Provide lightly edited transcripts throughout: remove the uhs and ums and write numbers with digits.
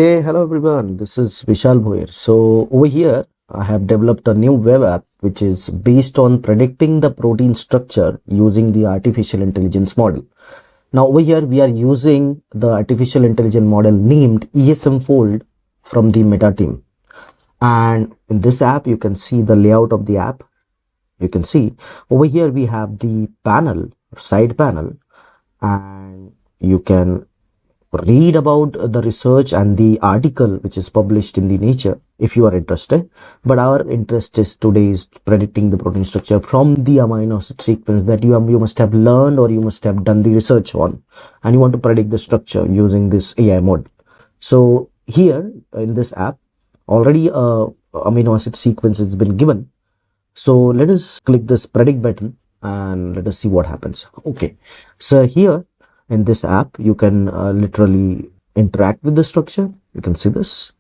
Hey, hello everyone. This is Vishal Bhoyer. So over here, I have developed a new web app which is based on predicting the protein structure using the artificial intelligence model. Now over here, we are using the artificial intelligence model named ESMFold from the Meta team. And in this app, you can see the layout of the app. You can see over here, we have the panel, side panel, and you can read about the research and the article which is published in the Nature if you are interested. But our interest is today is predicting the protein structure from the amino acid sequence that you must have learned or you must have done the research on, and you want to predict the structure using this AI model. So here in this app, already a amino acid sequence has been given. So let us click this predict button and let us see what happens. Okay, so here in this app, you can literally interact with the structure. You can see this.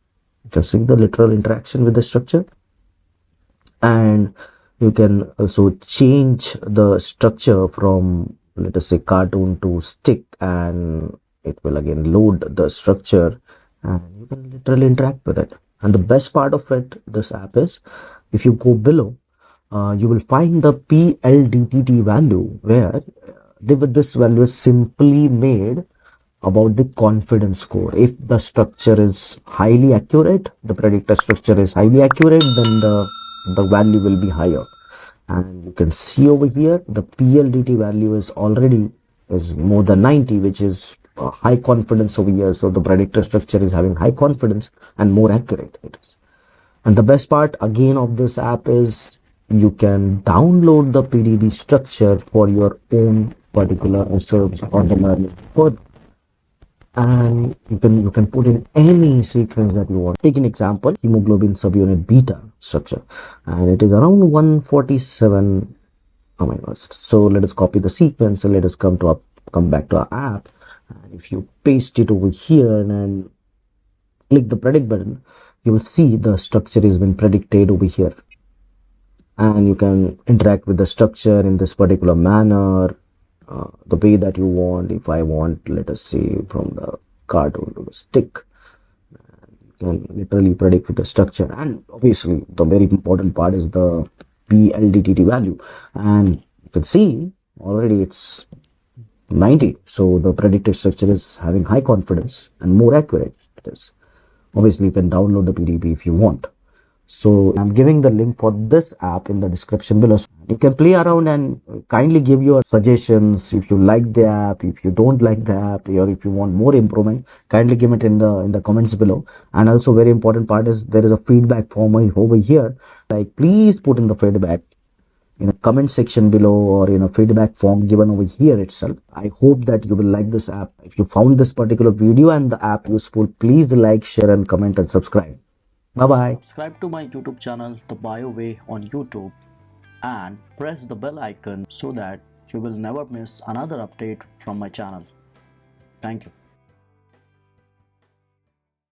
You can see the literal interaction with the structure. And you can also change the structure from, let us say, cartoon to stick, and it will again load the structure and you can literally interact with it. And the best part of it, this app is, if you go below, you will find the PLDTT value where this value is simply made about the confidence score. If the structure is highly accurate, the predictor structure is highly accurate, then the value will be higher. And you can see over here, the PLDT value is already more than 90, which is high confidence over here. So the predictor structure is having high confidence and more accurate it is. And the best part again of this app is you can download the PDB structure for your own particular research or the learning further. And you can put in any sequence that you want. Take an example, hemoglobin subunit beta structure, and it is around 147 amino acids. So let us copy the sequence and let us come back to our app. And if you paste it over here and click the predict button, you will see the structure has been predicted over here. And you can interact with the structure in this particular manner, the way that you want. If I want, let us say, from the cartoon to the stick, you can literally predict with the structure. And obviously, the very important part is the PLDTT value. And you can see already it's 90. So the predicted structure is having high confidence and more accurate it is. Obviously, you can download the PDB if you want. So I'm giving the link for this app in the description below. You can play around and kindly give your suggestions. If you like the app, if you don't like the app, or if you want more improvement, kindly give it in the comments below. And also very important part is there is a feedback form over here. Like, please put in the feedback in a comment section below or in a feedback form given over here itself. I hope that you will like this app. If you found this particular video and the app useful, please like, share and comment and subscribe. Bye-bye. Subscribe to my YouTube channel, The Bio Way on YouTube, and press the bell icon so that you will never miss another update from my channel. Thank you.